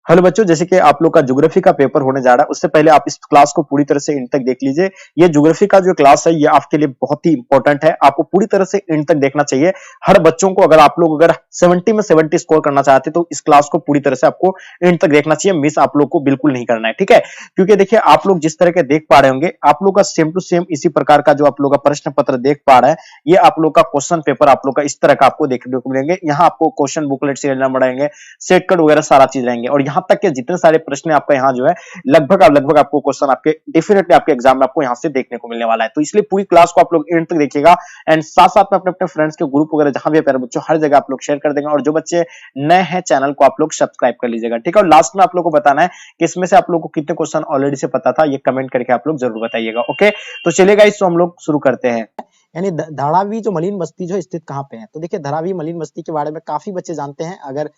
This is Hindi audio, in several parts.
हेलो बच्चों, जैसे कि आप लोग का ज्योग्राफी का पेपर होने जा रहा है, उससे पहले आप इस क्लास को पूरी तरह से एंड तक देख लीजिए। ये ज्योग्राफी का जो क्लास है ये आपके लिए बहुत ही इंपॉर्टेंट है, आपको पूरी तरह से एंड तक देखना चाहिए। हर बच्चों को अगर 70 में 70 स्कोर करना चाहते हैं तो इस क्लास को पूरी तरह से आपको एंड तक देखना चाहिए, मिस आप लोग को बिल्कुल नहीं करना है, ठीक है। क्योंकि देखिए आप लोग जिस तरह के देख पा रहे होंगे, आप लोग का सेम टू सेम इसी प्रकार का जो आप लोग का प्रश्न पत्र देख पा रहे हैं, ये आप लोग का क्वेश्चन पेपर आप लोग का इस तरह का आपको देखने को मिलेंगे। यहाँ आपको क्वेश्चन बुकलेट से बढ़ाएंगे, सेट कट वगैरह सारा चीज रहेंगे, और यहाँ तक के जितने सारे प्रश्न आपका यहाँ जो है लगभग आपको क्वेश्चन आपके डेफिनेटली आपके एग्जाम में आपको यहाँ से देखने को मिलने वाला है। तो इसलिए पूरी क्लास को आप लोग एंड तक देखिएगा, एंड साथ साथ में अपने अपने फ्रेंड्स के ग्रुप वगैरह जहां भी प्यारे बच्चों हर जगह आप लोग शेयर कर देंगे, और जो बच्चे नए हैं चैनल को आप लोग सब्सक्राइब कर लीजिएगा, ठीक है। और लास्ट में आप लोग को बताना है कि इसमें से आप लोग को कितने क्वेश्चन ऑलरेडी से पता था, ये कमेंट करके आप लोग जरूर बताइएगा, ओके। तो चलिएगा, इसको हम लोग शुरू करते हैं। यानी धारावी जो मलिन बस्ती जो स्थित कहाँ पे है, तो देखिए धारावी मलिन बस्ती के बारे में काफी बच्चे जानते हैं। अगर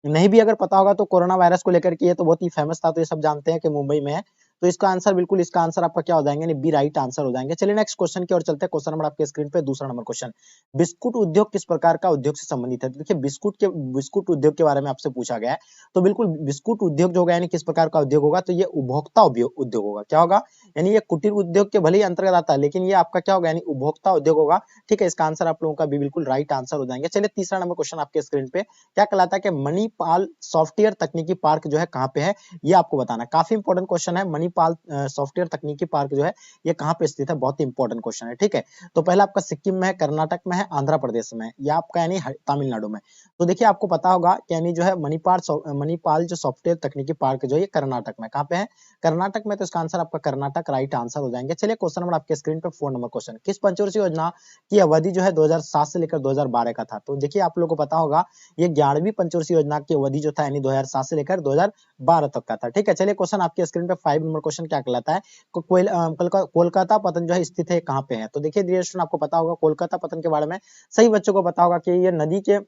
नहीं भी अगर पता होगा तो कोरोना वायरस को लेकर के ये तो बहुत ही फेमस था, तो ये सब जानते हैं कि मुंबई में है। तो इसका आंसर बिल्कुल, इसका आंसर आपका क्या हो जाएंगे, बी राइट आंसर हो जाएंगे। चलिए नेक्स्ट क्वेश्चन की ओर चलते हैं। क्वेश्चन नंबर आपके स्क्रीन पे दूसरा नंबर क्वेश्चन, बिस्कुट उद्योग किस प्रकार का उद्योग से संबंधित है। तो देखिए बिस्कुट उद्योग के बारे में आपसे पूछा गया है। तो बिल्कुल बिस्कुट उद्योग जो होगा यानी किस प्रकार का उद्योग होगा, तो ये उपभोक्ता उद्योग होगा। क्या होगा, यानी ये कुटीर उद्योग के भले ही अंतर्गत आता है, लेकिन ये आपका क्या होगा, यानी उपभोक्ता उद्योग होगा, ठीक है। इसका आंसर आप लोगों का भी बिल्कुल राइट आंसर हो जाएंगे। चलिए तीसरा नंबर क्वेश्चन आपके स्क्रीन पे क्या कहलाता है कि मणिपाल सॉफ्टवेयर तकनीकी पार्क जो है कहाँ पे है, ये आपको बताना है। काफी इंपॉर्टेंट क्वेश्चन है। मणिपाल सॉफ्टवेयर तकनीकी पार्क जो है ये कहाँ पे स्थित है, बहुत ही इंपॉर्टेंट क्वेश्चन है, ठीक है। तो पहला आपका सिक्किम में है, कर्नाटक में है, आंध्र प्रदेश में है, या आपका यानी तमिलनाडु में। तो देखिए आपको पता होगा कि यानी जो है मणिपाल जो सॉफ्टवेयर तकनीकी पार्क जो है ये कर्नाटक में, कहाँ पे है, कर्नाटक में। तो इसका आंसर आपका कर्नाटक राइट आंसर हो जाएंगे। चलिए क्वेश्चन नंबर आपके स्क्रीन पे 4 नंबर क्वेश्चन, किस पंचवर्षीय योजना की अवधि जो है 2007 से लेकर 2012 का था। तो देखिए आप लोगों को पता होगा ये 11वीं पंचवर्षीय योजना की अवधि जो था यानी 2007 से लेकर 2012 तक का था, ठीक है। चलिए क्वेश्चन आपके स्क्रीन पे 5 नंबर क्वेश्चन क्या कहलाता है, कोलकाता पतन जो है स्थित है कहाँ पे है। तो देखिए डियर स्टूडेंट, आपको पता होगा कोलकाता पतन के बारे में सही बच्चों को पता होगा कि ये नदी के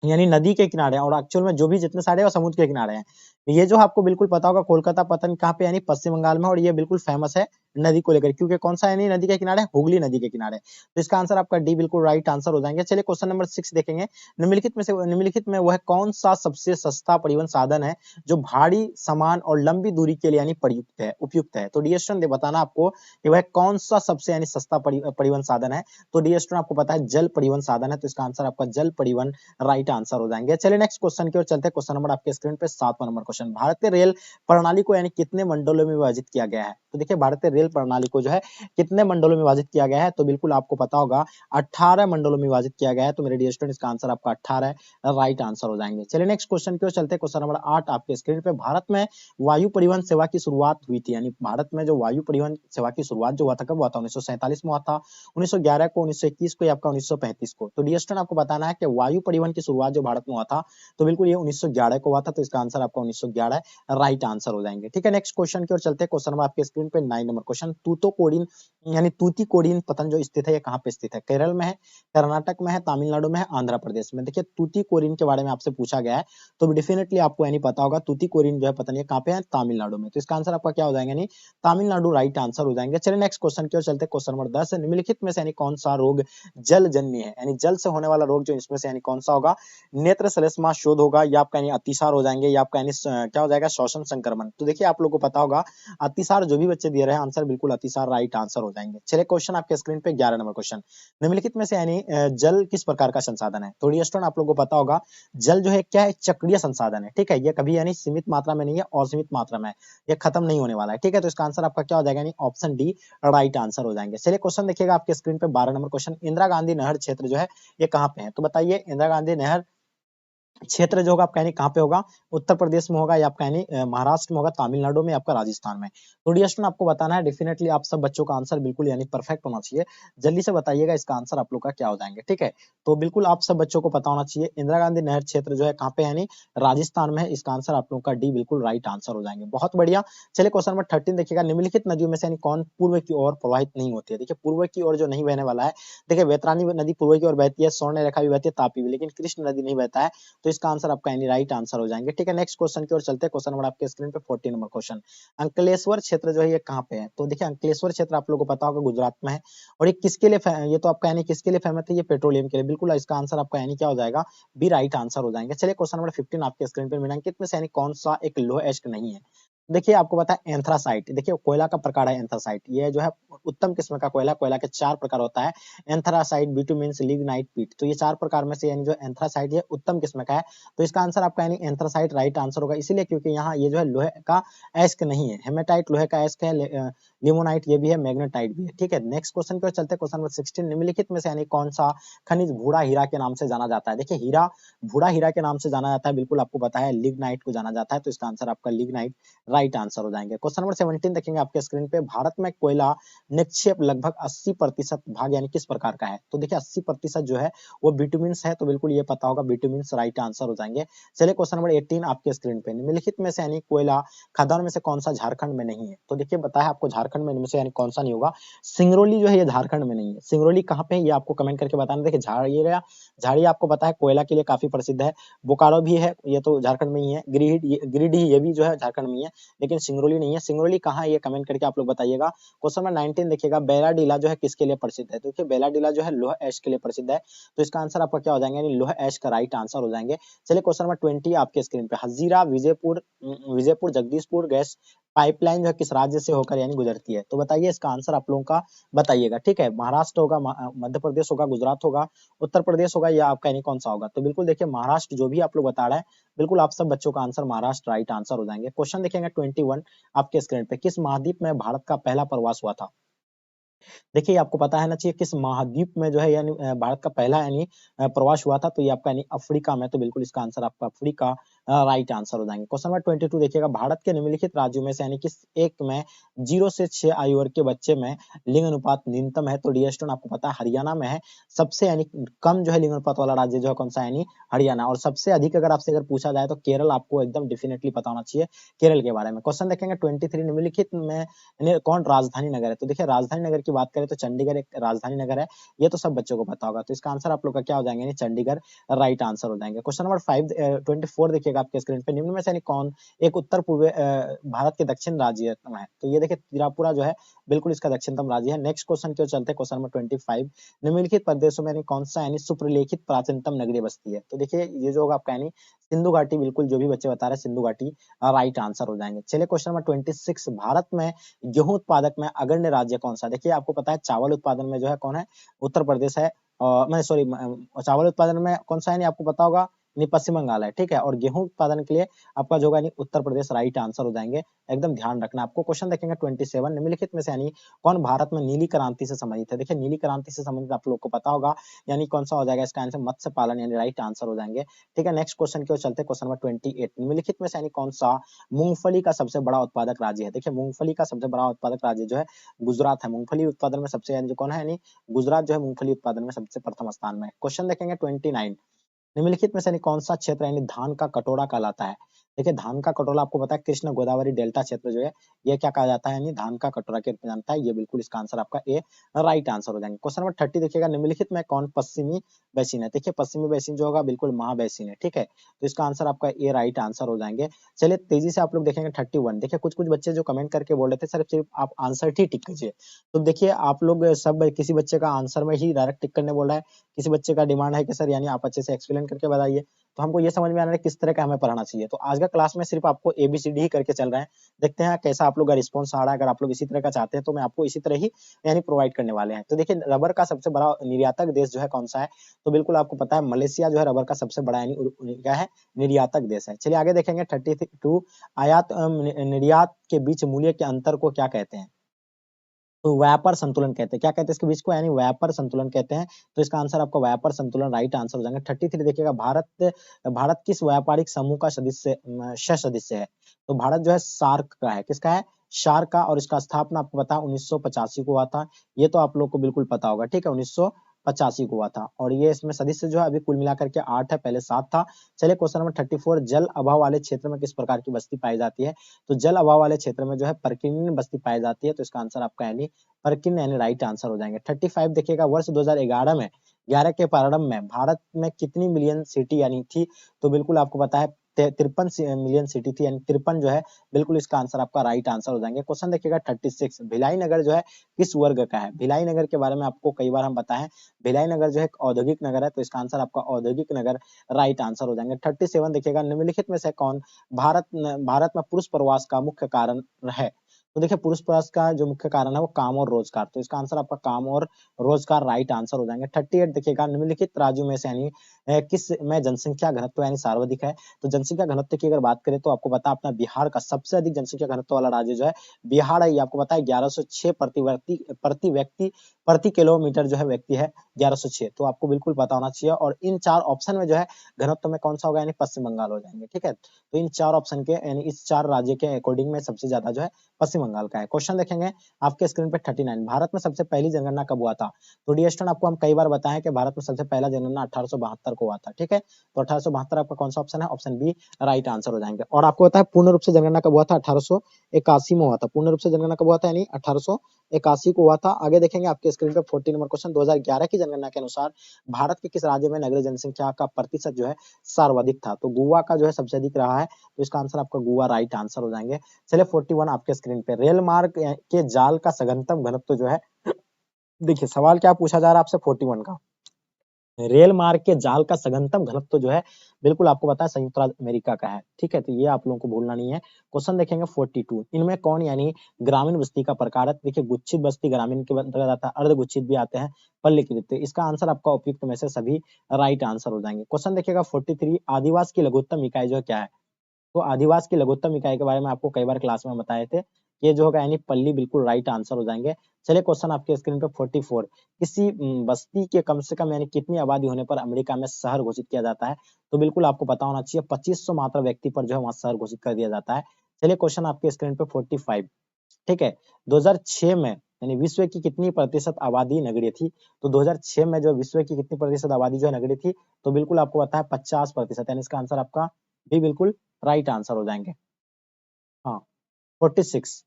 यानी नदी के किनारे, और एक्चुअल में जो भी जितने सारे हैं वो समुद्र के किनारे हैं। ये जो आपको बिल्कुल पता होगा कोलकाता पतन कहाँ पे, यानी पश्चिम बंगाल में, और ये बिल्कुल फेमस है नदी को लेकर, क्योंकि कौन सा यानी नदी के किनारे, हुगली नदी के किनारे। तो इसका आंसर आपका डी बिल्कुल राइट आंसर हो जाएंगे। चलिए क्वेश्चन नंबर 6 देखेंगे। निम्नलिखित में वह कौन सा सबसे सस्ता परिवहन साधन है जो भारी सामान और लंबी दूरी के लिए यानी उपयुक्त है। तो डी स्टूडेंट बताना आपको कि वह कौन सा सबसे यानी सस्ता परिवहन साधन है। तो डी स्टूडेंट आपको पता है जल परिवहन साधन है, तो इसका आंसर आपका जल परिवहन राइट आंसर हो जाएंगे। चलिए नेक्स्ट क्वेश्चन की ओर चलते हैं। क्वेश्चन नंबर आपके स्क्रीन पे 7वां नंबर क्वेश्चन, भारतीय रेल प्रणाली को यानी कितने मंडलों में विभाजित किया गया है। तो देखिए भारतीय रेल प्रणाली को जो है कितने मंडलों में विभाजित किया गया है, तो बिल्कुल आपको पता होगा 18 मंडलों में विभाजित किया गया है। तो मेरे डियर स्टूडेंट इसका आंसर आपका 18 है, राइट आंसर हो जाएंगे। चलिए नेक्स्ट क्वेश्चन की ओर चलते हैं। क्वेश्चन नंबर 8 आपके स्क्रीन पे, भारत में वायु परिवहन सेवा की शुरुआत हुई थी, यानी भारत में जो वायु परिवहन सेवा की शुरुआत जो हुआ था कब हुआ था, 1947 में हुआ था, 1911 को, 1921 को, या आपका 1935 को। तो डियर स्टूडेंट आपको बताना है कि वायु परिवहन की शुरुआत जो भारत में हुआ था, तो बिल्कुल ये 1911 को हुआ था। तो इसका आंसर आपका 1911 राइट आंसर हो जाएंगे, ठीक है। नेक्स्ट क्वेश्चन की ओर चलते हैं। क्वेश्चन नंबर आपके स्क्रीन पे 9 नंबर क्वेश्चन, तूतोकोडिन यानी तूतीकोडिन पतन जो स्थित है ये कहाँ पे स्थित है, केरल में है, कर्नाटक में है, तमिलनाडु में है, आंध्र प्रदेश में। देखिए तूतीकोरिन के बारे में आपसे पूछा गया है, तो डेफिनेटली आपको यानी पता होगा तूतीकोरिन जो है पता नहीं कहाँ पे है, तमिलनाडु में। तो इसका आंसर आपका क्या हो जाएगा, यानी तमिलनाडु राइट आंसर हो जाएंगे। चलिए नेक्स्ट क्वेश्चन की ओर चलते हैं। क्वेश्चन नंबर 10, निम्नलिखित में से यानी कौन सा रोग जलजन्य है, यानी जल से होने वाला रोग जो इसमें से यानी कौन सा होगा, नेत्र श्लेष्मा शोथ होगा, या आपका यानी अतिसार हो जाएंगे, या आपका यानी क्या हो जाएगा, श्वसन संक्रमण। तो देखिए आप लोगों को पता होगा अतिसार, जो भी बच्चे दे रहे हैं आंसर बिल्कुल अतिसार राइट आंसर हो जाएंगे। चलिए क्वेश्चन आपके स्क्रीन पे 11 नंबर क्वेश्चन, निम्नलिखित में से यानी जल किस प्रकार का संसाधन है। तो स्टूडेंट आप लोगों को पता होगा जल जो है क्या है, चक्रीय संसाधन है, ठीक है। ये कभी यानी सीमित मात्रा में नहीं है, असीमित मात्रा में है, ये खत्म नहीं होने वाला है, ठीक है। तो इसका आंसर आपका क्या हो जाएगा, यानी ऑप्शन डी राइट आंसर हो जाएंगे। चलिए क्वेश्चन देखिएगा आपके स्क्रीन पे 12 नंबर क्वेश्चन, इंदिरा गांधी नहर क्षेत्र जो है ये कहाँ पे है। तो बताइए इंदिरा गांधी नहर क्षेत्र जो होगा आपका यानी कहाँ पे होगा, उत्तर प्रदेश में होगा, या आपका यानी महाराष्ट्र में होगा, तमिलनाडु में, आपका राजस्थान में। तो डियर स्टूडेंट आपको बताना है, डेफिनेटली आप सब बच्चों का आंसर बिल्कुल यानी परफेक्ट होना चाहिए। जल्दी से बताइएगा इसका आंसर आप लोग का क्या हो जाएंगे, ठीक है। तो बिल्कुल आप सब बच्चों को पता होना चाहिए इंदिरा गांधी नहर क्षेत्र जो है कहाँ पे, यानी राजस्थान में है। इसका आंसर आप लोग का डी बिल्कुल राइट आंसर हो जाएंगे, बहुत बढ़िया। चलिए क्वेश्चन नंबर 13 देखिएगा, निम्नलिखित नदियों में से यानी कौन पूर्व की ओर प्रवाहित नहीं होती है। देखिए पूर्व की ओर जो नहीं बहने वाला है, देखिए वेतरानी नदी पूर्व की ओर बहती है, स्वर्ण रेखा भी बहती है, तापी भी, लेकिन कृष्ण नदी नहीं बहता है। तो इसका आंसर आपका यानी राइट आंसर हो जाएंगे। ठीक है, नेक्स्ट क्वेश्चन की ओर चलते हैं। क्वेश्चन नंबर आपके स्क्रीन पे 14 नंबर क्वेश्चन। अंकलेश्वर क्षेत्र जो है ये कहाँ पे है? तो देखिए अंकलेश्वर क्षेत्र आप लोगों को पता होगा गुजरात में है। और ये किसके लिए ये तो आपका यानी किसके लिए फेमस है? ये पेट्रोलियम के लिए। बिल्कुल इसका आंसर आपका यानी क्या हो जाएगा? बी राइट आंसर हो जाएंगे। चलिए क्वेश्चन नंबर 15 आपके स्क्रीन पर। निम्नलिखित में से यानी कौन सा एक लोह एस्क नहीं है? देखिए आपको पता है एंथ्रासाइट, देखिए कोयला का प्रकार है एंथ्रासाइट, ये जो है उत्तम किस्म का कोयला, कोयला के 4 प्रकार होता है, एंथ्रासाइट, बिटुमिन्स, लिग्नाइट, पीट। तो ये 4 प्रकार में से यानी जो एंथ्रासाइट ये उत्तम किस्म का है। तो इसका आंसर आपका यानी एंथ्रासाइट राइट आंसर होगा, इसीलिए क्योंकि यहाँ ये जो है लोहे का एस्क नहीं है। हेमेटाइट लोहे का एस्क है, लिमोनाइट ये भी है, मैग्नेटाइट भी है। ठीक है, नेक्स्ट क्वेश्चन की ओर चलते हैं। क्वेश्चन नंबर 16 निम्नलिखित में से यानी कौन सा खनिज भूरा हीरा के नाम से जाना जाता है? देखिए हीरा भूरा हीरा के नाम से जाना जाता है, बिल्कुल आपको पता है। लिग्नाइट को जाना जाता है, तो इसका आंसर आपका लिग्नाइट राइट आंसर हो जाएंगे। क्वेश्चन नंबर 17 देखेंगे आपके स्क्रीन पे। भारत में कोयला निक्षेप लगभग 80% भाग यानी किस प्रकार का है? तो देखिए 80% जो है वो बिटुमिन्स है, तो बिल्कुल ये पता होगा, बिटुमिन्स राइट आंसर हो जाएंगे। चलिए क्वेश्चन नंबर 18 आपके स्क्रीन पे। निम्नलिखित में से यानी कोयला खदान में से कौन सा झारखंड में नहीं है? तो देखिए बताया आपको झारखंड में इनमें से यानी कौन सा नहीं होगा? सिंगरौली जो है ये झारखंड में नहीं है। सिंगरौली कहाँ पे है ये आपको कमेंट करके बताना। देखिए झाड़िया आपको पता है कोयला के लिए काफी प्रसिद्ध है। बोकारो भी है, ये तो झारखंड में ही है। गिरिडीह ये भी जो है झारखंड में ही है, लेकिन सिंगरौली नहीं है। सिंगरौली कहाँ है ये कमेंट करके आप लोग बताइएगा। क्वेश्चन नंबर 19 देखिएगा। बैलाडीला जो है किसके लिए प्रसिद्ध है? देखिए बैलाडीला जो है लोह एश के लिए प्रसिद्ध है, तो इसका आंसर आपका क्या हो जाएंगे? यानी लोह एश का राइट आंसर हो जाएंगे। चलिए क्वेश्चन नंबर 20 आपके स्क्रीन पे। हजीरा विजयपुर जगदीशपुर गैस पाइपलाइन जो है किस राज्य से होकर यानी गुजरती है? तो बताइए इसका आंसर आप लोगों का बताइएगा। ठीक है, महाराष्ट्र होगा, मध्य प्रदेश होगा, गुजरात होगा, उत्तर प्रदेश होगा, या आपका यानी कौन सा होगा? तो बिल्कुल देखिए महाराष्ट्र जो भी आप लोग बता रहे हैं, बिल्कुल आप सब बच्चों का आंसर महाराष्ट्र राइट आंसर हो जाएंगे। क्वेश्चन देखेंगे 21 आपके स्क्रीन पे। किस महाद्वीप में भारत का पहला प्रवास हुआ था? देखिए आपको पता है ना चाहिए किस महाद्वीप में जो है यानी भारत का पहला यानी प्रवास हुआ था? तो ये आपका यानी अफ्रीका में, तो बिल्कुल इसका आंसर आपका अफ्रीका राइट आंसर हो जाएंगे। क्वेश्चन नंबर 22 देखिएगा। भारत के निम्नलिखित राज्यों में से यानी किस एक में 0 से 6 आयु वर्ग के बच्चे में लिंग अनुपात न्यूनतम है? तो डी स्टोन आपको पता है हरियाणा में है। सबसे यानी कम जो है लिंग अनुपात वाला राज्य जो है कौन सा यानी हरियाणा। और सबसे अधिक अगर आपसे अगर पूछा जाए तो केरल आपको एकदम डेफिनेटली पता होना चाहिए केरल के बारे में। क्वेश्चन देखेंगे 23 निम्नलिखित में कौन राजधानी नगर है? तो देखिए राजधानी नगर की बात करें तो चंडीगढ़ एक राजधानी नगर है, ये तो सब बच्चों को पता होगा। तो इसका आंसर आप लोग का क्या हो जाएंगे? चंडीगढ़ राइट आंसर हो जाएंगे। क्वेश्चन नंबर 24 देखिएगा आपके स्क्रीन पे। निम्न में से कौन एक उत्तर पूर्व भारत के दक्षिण राज्य है? तो ये देखिए त्रिपुरा जो है बिल्कुल इसका दक्षिणतम राज्य है। नेक्स्ट क्वेश्चन की ओर चलते हैं। क्वेश्चन नंबर 25 निम्नलिखित प्रदेशों में कौन सा यानी सुप्रलेखित प्राचीनतम नगरीय बस्ती है? तो देखिए ये जो होगा आपका यानी सिंधु घाटी, बिल्कुल जो भी बच्चे बता रहे हैं सिंधु घाटी राइट आंसर हो जाएंगे। चलिए क्वेश्चन नंबर 26 भारत में गेहूं उत्पादक में अग्रणी राज्य कौन सा? देखिए आपको पता है चावल उत्पादन में जो है कौन है? उत्तर प्रदेश है। मैं सॉरी चावल उत्पादन में कौन सा है नहीं आपको पता होगा? नहीं पश्चिम बंगाल है। ठीक है, और गेहूं उत्पादन के लिए आपका जो होगा उत्तर प्रदेश राइट आंसर हो जाएंगे। एकदम ध्यान रखना आपको। क्वेश्चन देखेंगे 27 निम्नलिखित में से यानी कौन भारत में नीली क्रांति से संबंधित है? देखिए नीली क्रांति से संबंधित आप लोग को पता होगा यानी कौन सा हो जाएगा? इसका आंसर मत्स्य पालन यानी राइट आंसर हो जाएंगे। ठीक है, नेक्स्ट क्वेश्चन की ओर चलते हैं। क्वेश्चन नंबर 28 निम्नलिखित में से यानी कौन सा मूंगफली का सबसे बड़ा उत्पादक राज्य है? देखिए मूंगफली का सबसे बड़ा उत्पादक राज्य जो है गुजरात है। मूंगफली उत्पादन में सबसे यानी कौन है? यानी गुजरात जो है मूंगफली उत्पादन में सबसे प्रथम स्थान में है। क्वेश्चन देखेंगे 29 निम्नलिखित में से कौन सा क्षेत्र यानी धान का कटोरा कहलाता है? देखिए धान का कटोरा आपको पता है कृष्ण गोदावरी डेल्टा क्षेत्र जो है ये क्या कहा जाता है? यानी धान का कटोरा के रूप में जानता है। ये बिल्कुल इसका आंसर आपका ए राइट आंसर हो जाएंगे। क्वेश्चन नंबर 30 देखिएगा। निम्नलिखित में कौन पश्चिमी बेसिन है? देखिए पश्चिमी बेसिन जो होगा बिल्कुल महाबेसिन है। ठीक है, तो इसका आंसर आपका ए राइट आंसर हो जाएंगे। चलिए तेजी से आप लोग देखेंगे 31। देखिए कुछ कुछ बच्चे जो कमेंट करके बोल रहे थे सर सिर्फ आप आंसर ही टिक कीजिए, तो देखिए आप लोग सब किसी बच्चे का आंसर में ही डायरेक्ट टिक करने बोल रहा है, किसी बच्चे का डिमांड है कि सर यानी आप अच्छे से एक्सप्लेन करके बताइए, तो हमको ये समझ में आ रहा है किस तरह का हमें पढ़ाना चाहिए। तो आज का क्लास में सिर्फ आपको एबीसीडी ही करके चल रहे हैं, देखते हैं कैसा आप लोग का रिस्पॉन्स आ रहा है। अगर आप लोग इसी तरह का चाहते हैं तो मैं आपको इसी तरह ही यानी प्रोवाइड करने वाले हैं। तो देखिए रबर का सबसे बड़ा निर्यातक देश जो है कौन सा है? तो बिल्कुल आपको पता है मलेशिया जो है रबर का सबसे बड़ा यानी क्या है? निर्यातक देश है। चलिए आगे देखेंगे 32 आयात निर्यात के बीच मूल्य के अंतर को क्या कहते हैं? तो व्यापार संतुलन कहते हैं। क्या कहते हैं इसके बीच को? यानी व्यापार संतुलन कहते हैं। तो इसका आंसर आपका व्यापार संतुलन राइट आंसर हो जाएगा। 33 देखिएगा। भारत किस व्यापारिक समूह का सदस्य है? तो भारत जो है सार्क का है। किसका है? सार्क का। और इसका स्थापना आपको पता है 1985 को हुआ था। ये तो आप लोग को बिल्कुल पता होगा। ठीक है, 1985 को हुआ था। और ये इसमें सदस्य जो है अभी कुल मिलाकर के 8 है, पहले 7 था। चलिए क्वेश्चन नंबर 34 जल अभाव वाले क्षेत्र में किस प्रकार की बस्ती पाई जाती है? तो जल अभाव वाले क्षेत्र में जो है परकिन बस्ती पाई जाती है। तो इसका आंसर आपका यानी परकिन यानी राइट आंसर हो जाएंगे। 35 देखिएगा। वर्ष 2011 में 2011 के प्रारंभ में भारत में कितनी मिलियन सिटी यानी थी? तो बिल्कुल आपको पता है 53 मिलियन सिटी थी, यानी 53 जो है बिल्कुल इसका आंसर आपका राइट आंसर हो जाएंगे। क्वेश्चन देखिएगा 36, भिलाई नगर जो है किस वर्ग का है? भिलाई नगर के बारे में आपको कई बार हम बताएं, भिलाई नगर जो है एक औद्योगिक नगर है, तो इसका आंसर आपका औद्योगिक नगर राइट आंसर हो जाएंगे। 37 देखिएगा, निम्नलिखित में से कौन भारत में पुरुष प्रवास का मुख्य कारण है? तो देखिए पुरुष प्रवास का जो मुख्य कारण है वो काम और रोजगार, तो इसका आंसर आपका काम और रोजगार राइट आंसर हो जाएंगे। 38 देखिएगा, निम्नलिखित राज्यों में से यानी किस में जनसंख्या घनत्व यानी सर्वाधिक है? तो जनसंख्या घनत्व की अगर बात करें तो आपको पता अपना बिहार का सबसे अधिक जनसंख्या घनत्व वाला राज्य जो है बिहार है। ये आपको पता है 1106 प्रति व्यक्ति प्रति किलोमीटर जो है व्यक्ति है 1106, तो आपको बिल्कुल पता होना चाहिए। और इन चार ऑप्शन में जो है घनत्व में कौन सा होगा, यानी पश्चिम बंगाल हो जाएंगे। ठीक है, तो इन चार ऑप्शन के यानी इस चार राज्य के अकॉर्डिंग में सबसे ज्यादा जो है पश्चिम बंगाल का है। क्वेश्चन देखेंगे आपके स्क्रीन पे 39, भारत में सबसे पहली जनगणना कब हुआ था? तो डी स्टूडेंट आपको हम कई बार बताएं कि भारत में सबसे पहला जनगणना 1872 को हुआ था। ठीक है, तो 1872 आपका कौन सा ऑप्शन है? ऑप्शन बी राइट आंसर हो जाएंगे। और आपको पता है पूर्ण रूप से जनगणना कब हुआ था? 1881 में हुआ था। पूर्ण रूप से जनगणना कब हुआ था? यानी 1881 को हुआ था। आगे देखेंगे आपके स्क्रीन पे 40 नंबर क्वेश्चन, 2011 की जनगणना के अनुसार भारत के किस राज्य में नगरीय जनसंख्या का प्रतिशत जो है सर्वाधिक था? तो गोवा का जो है सबसे अधिक रहा है, तो इसका आंसर आपका गोवा राइट आंसर हो जाएंगे। चलिए 41 आपके स्क्रीन पे, रेल मार्ग के जाल का सघनतम घनत्व जो है, देखिए सवाल क्या पूछा जा रहा है आपसे 41 का, रेल मार्ग के जाल का सघनतम घनत्व जो है बिल्कुल आपको पता है संयुक्त राज्य अमेरिका का है। ठीक है, तो ये आप लोगों को भूलना नहीं है। क्वेश्चन देखेंगे 42, इनमें कौन यानी ग्रामीण बस्ती का प्रकार है? देखिए गुच्छित बस्ती ग्रामीण के अंतर्गत आता है, अर्ध गुच्छित भी आते हैं, पल्लीकृत, इसका आंसर आपका उपयुक्त में से सभी राइट आंसर हो जाएंगे। क्वेश्चन देखिएगा 43, आदिवासी की लघुत्तम इकाई जो है क्या है? तो आदिवासी की लघुत्तम इकाई के बारे में आपको कई बार क्लास में बताए थे, ये जो होगा यानी पल्ली बिल्कुल राइट आंसर हो जाएंगे। चलिए क्वेश्चन आपके स्क्रीन पे 44, किसी बस्ती के कम से कम यानी कितनी आबादी होने पर अमेरिका में शहर घोषित किया जाता है? तो बिल्कुल आपको पता होना चाहिए 2500 मात्र व्यक्ति पर जो है वहां शहर घोषित कर दिया जाता है। चलिए क्वेश्चन आपके स्क्रीन पे 45, ठीक है, 2006 में यानी विश्व की कितनी प्रतिशत आबादी नगरीय थी? तो 2006 में जो विश्व की कितनी प्रतिशत आबादी जो है नगरीय थी? तो बिल्कुल आपको पता है 50%, यानी इसका आंसर आपका भी बिल्कुल राइट आंसर हो जाएंगे। हाँ 46,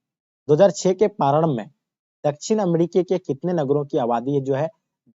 2006 के प्रारंभ में दक्षिण अमेरिका के कितने नगरों की आबादी जो है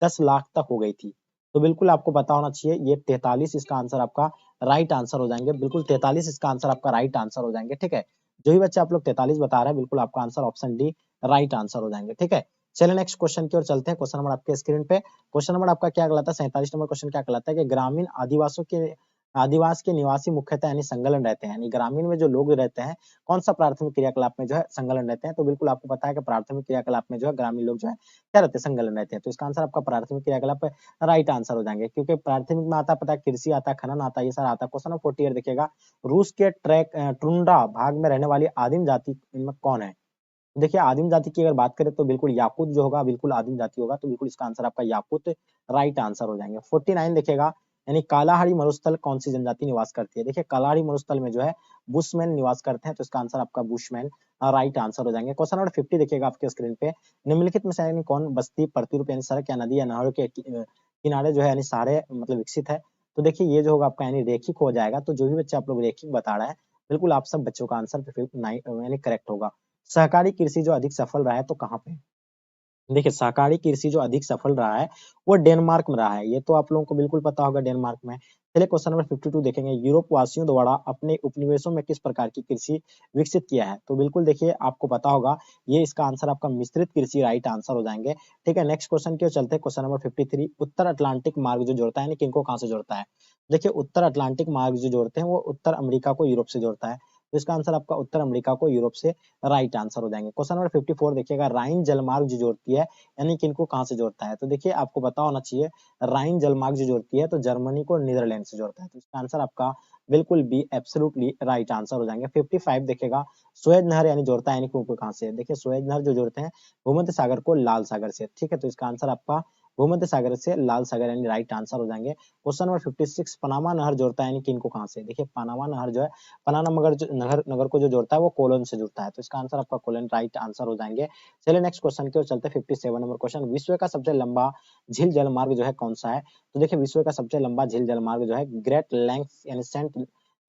10 लाख तक हो गई थी? तो बिल्कुल आपको पता होना चाहिए ये 43 इसका आंसर आपका राइट आंसर हो जाएंगे। बिल्कुल 43 इसका आंसर आपका राइट आंसर हो जाएंगे। ठीक है, जो भी बच्चे आप लोग 43 बता रहे हैं बिल्कुल आपका answer option D right answer हो जाएंगे। ठीक है, चलिए नेक्स्ट क्वेश्चन की ओर चलते हैं। क्वेश्चन नंबर आपके स्क्रीन पे, क्वेश्चन नंबर आपका क्या कहलाता है? 47 नंबर क्वेश्चन क्या कहलाता है कि ग्रामीण आदिवासियों के आदिवास के निवासी मुख्यतः यानी संलग्न रहते हैं, यानी ग्रामीण में जो लोग रहते हैं कौन सा प्राथमिक क्रियाकलाप में जो है संलग्न रहते हैं? तो बिल्कुल आपको पता है कि प्राथमिक क्रियाकलाप में जो है ग्रामीण लोग जो है क्या रहते हैं? संलग्न रहते हैं, तो इसका आंसर आपका प्राथमिक क्रियाकलाप राइट आंसर हो जाएंगे, क्योंकि प्राथमिक में आता पता है कृषि आता है, खनन आता है, ये सारा आता है। क्वेश्चन नंबर 48 देखिएगा, रूस के टुंड्रा भाग में रहने वाली आदिम जाति इनमें कौन है? देखिए आदिम जाति की अगर बात करें तो बिल्कुल याकूत जो होगा बिल्कुल आदिम जाति होगा, तो बिल्कुल इसका आंसर आपका याकूत राइट आंसर हो जाएंगे। 49 देखिएगा, यानी कालाहारी मरुस्थल कौन सी जनजाति निवास करती है? देखिए कालाहारी मरुस्थल में जो है बुशमैन निवास करते हैं, तो इसका आंसर आपका बुशमैन राइट आंसर हो जाएंगे। क्वेश्चन नंबर 50 देखिएगा आपके स्क्रीन पे, निम्नलिखित में से यानी कौन बस्ती प्रतिरूप यानी सड़क या नदी या नहरों के किनारे जो है यानी सारे मतलब विकसित है? तो देखिए ये जो होगा आपका यानी रेखिक हो जाएगा, तो जो भी बच्चे आप लोग रेखिक बता रहे हैं बिल्कुल आप सब बच्चों का आंसर यानी करेक्ट होगा। सहकारी कृषि जो अधिक सफल रहा है तो कहाँ पे? देखिए सहकारी कृषि जो अधिक सफल रहा है वो डेनमार्क में रहा है, ये तो आप लोगों को बिल्कुल पता होगा डेनमार्क में। चलिए क्वेश्चन नंबर 52 देखेंगे, यूरोप वासियों द्वारा अपने उपनिवेशों में किस प्रकार की कृषि विकसित किया है? तो बिल्कुल देखिए आपको पता होगा ये इसका आंसर आपका मिश्रित कृषि राइट आंसर हो जाएंगे। ठीक है, नेक्स्ट क्वेश्चन की ओर चलते हैं। क्वेश्चन नंबर 53, उत्तर अटलांटिक मार्ग जो जोड़ता है यानी किनको कहाँ से जोड़ता है? देखिए उत्तर अटलांटिक मार्ग जो जोड़ते हैं वो उत्तर अमेरिका को यूरोप से जोड़ता है, तो इसका आंसर आपका उत्तर अमेरिका को यूरोप से राइट आंसर हो जाएंगे। क्वेश्चन नंबर 54 देखिएगा, राइन जलमार्ग जो जोड़ती है यानी किनको कहाँ से जोड़ता है? तो देखिए आपको पता होना चाहिए राइन जलमार्ग जो जोड़ती है तो जर्मनी को नीदरलैंड से जोड़ता है, तो इसका आंसर आपका बिल्कुल बी एब्सोल्युटली राइट आंसर हो जाएंगे। 55 देखिएगा, सुएज नहर यानी जोड़ता है यानी किनको कहाँ से? देखिए सुएज नहर जो जोड़ते हैं भूमध्य सागर को लाल सागर से। ठीक है, तो इसका आंसर आपका भूमध्य सागर से लाल सागर यानी राइट आंसर हो जाएंगे। क्वेश्चन नंबर 56, पनामा नहर जोड़ता है यानी किनको कहाँ से? देखिए पनामा नहर जो है पनामा नगर को जो जोड़ता है वो कोलन से जुड़ता है, तो इसका आंसर आपका कोलन राइट आंसर हो जाएंगे। चलिए नेक्स्ट क्वेश्चन की ओर चलते हैं। 57 नंबर क्वेश्चन, विश्व का सबसे लंबा झील जल मार्ग जो है कौन सा है? तो देखिए विश्व का सबसे लंबा झील जल मार्ग जो है ग्रेट लैंक्स यानी सेंट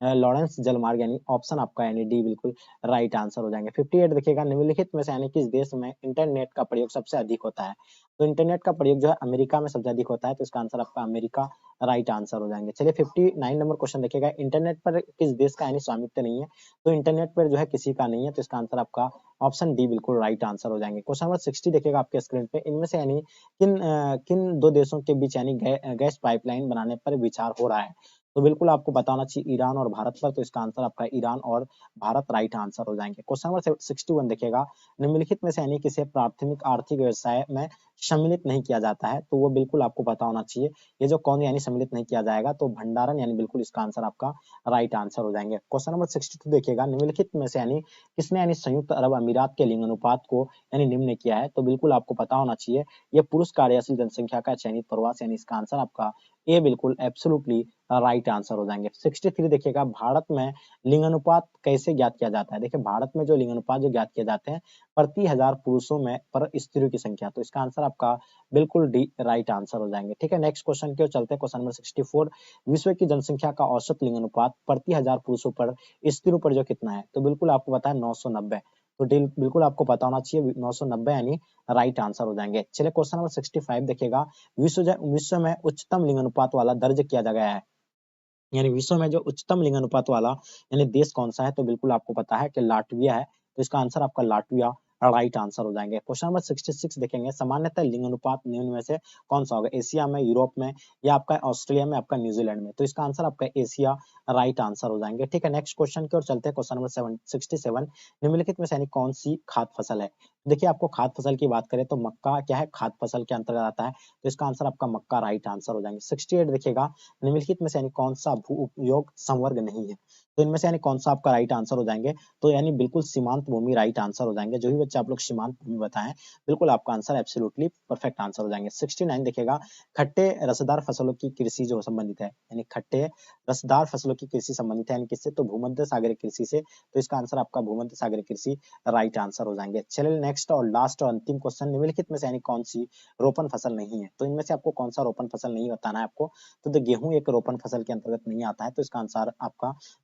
लॉरेंस जलमार्ग यानी ऑप्शन आपका यानी डी बिल्कुल राइट आंसर हो जाएंगे। 58 देखिएगा, निम्नलिखित में से यानी किस देश में इंटरनेट का प्रयोग सबसे अधिक होता है? तो इंटरनेट का प्रयोग जो है अमेरिका में सबसे अधिक होता है, तो इसका आंसर आपका अमेरिका राइट आंसर हो जाएंगे। चलिए 59 नंबर क्वेश्चन देखिएगा, इंटरनेट पर किस देश का यानी स्वामित्व नहीं है? तो इंटरनेट पर जो है किसी का नहीं है, तो इसका आंसर आपका ऑप्शन डी बिल्कुल राइट आंसर हो जाएंगे। क्वेश्चन नंबर 60 देखिएगा आपके स्क्रीन पे, इनमें से यानी किन दो देशों के बीच यानी गैस पाइपलाइन बनाने पर विचार हो रहा है? तो बिल्कुल आपको बताना चाहिए ईरान और भारत पर, तो इसका आंसर आपका ईरान और भारत राइट आंसर हो जाएंगे। क्वेश्चन नंबर 61 देखिएगा, निम्नलिखित में से यानी किसे प्राथमिक आर्थिक व्यवसाय में सम्मिलित नहीं किया जाता है? तो वो बिल्कुल आपको पता होना चाहिए, ये जो कौन यानी सम्मिलित नहीं किया जाएगा, तो भंडारण यानी बिल्कुल इसका आंसर आपका राइट आंसर हो जाएंगे। क्वेश्चन नंबर 62 देखिएगा, निम्नलिखित में से यानी किसने यानी संयुक्त अरब अमीरात के लिंग अनुपात को यानी निम्न किया है? तो बिल्कुल आपको पता होना चाहिए, ये पुरुष कार्यशील जनसंख्या का चयनित प्रवास यानी इसका आंसर आपका ए बिल्कुल एब्सोल्युटली राइट आंसर हो जाएंगे। 63 देखिएगा, भारत में लिंगानुपात कैसे ज्ञात किया जाता है? देखिए भारत में जो लिंगानुपात जो ज्ञात किए जाते हैं प्रति हजार पुरुषों में पर स्त्रियों की संख्या, तो इसका आंसर आपका बिल्कुल डी राइट आंसर हो जाएंगे। ठीक है, नेक्स्ट क्वेश्चन की ओर चलते हैं। क्वेश्चन नंबर 64, विश्व की जनसंख्या का औसत लिंगानुपात प्रति हजार पुरुषों पर स्त्रियों पर जो कितना है? तो बिल्कुल आपको पता है 990, तो बिल्कुल आपको पता होना चाहिए 990 यानी राइट आंसर हो जाएंगे। चलिए क्वेश्चन नंबर 65 देखिएगा, विश्व में उच्चतम लिंगानुपात वाला दर्ज किया गया है, यानी विश्व में जो उच्चतम लिंगानुपात वाला यानी देश कौन सा है? तो बिल्कुल आपको पता है कि लाटविया है, तो इसका आंसर आपका लाटविया राइट आंसर हो जाएंगे। क्वेश्चन नंबर 66 देखेंगे, सामान्यतः लिंगानुपात निम्न में से कौन सा होगा? एशिया में, यूरोप में, या आपका ऑस्ट्रेलिया में, आपका न्यूजीलैंड में? तो इसका आंसर आपका एशिया राइट आंसर हो जाएंगे। ठीक है, नेक्स्ट क्वेश्चन की ओर चलते हैं। क्वेश्चन नंबर 67, निम्नलिखित में से यानी कौन सी खाद्य फसल है? देखिए आपको खाद्य फसल की बात करें तो मक्का क्या है? खाद्य फसल के अंतर्गत आता है, तो इसका आंसर आपका मक्का राइट आंसर हो जाएंगे। 68 देखिएगा, निम्नलिखित में से यानी कौन सा भू उपयोग संवर्ग नहीं है? तो इनमें से यानी कौन सा आपका राइट आंसर हो जाएंगे? तो यानी बिल्कुल सीमांत भूमि राइट आंसर हो जाएंगे। जो भी बच्चे आप लोग सीमांत भूमि बताएं, बिल्कुल आपका आंसर एब्सोल्युटली परफेक्ट आंसर हो जाएंगे। 69 देखिएगा, खट्टे रसदार फसलों की कृषि जो संबंधित है, यानी खट्टे रसदार फसलों की कृषि संबंधित है यानी किससे? तो भूमध्य सागरीय कृषि से, तो इसका आंसर आपका भूमध्य सागरीय कृषि राइट आंसर हो जाएंगे। चलिए नेक्स्ट और लास्ट और अंतिम क्वेश्चन, निम्नलिखित में से यानी कौन सी रोपण फसल नहीं है? तो इनमें से आपको कौन सा रोपण फसल नहीं बताना है आपको? तो गेहूं एक रोपण फसल के अंतर्गत नहीं आता है, तो इसका आंसर आपका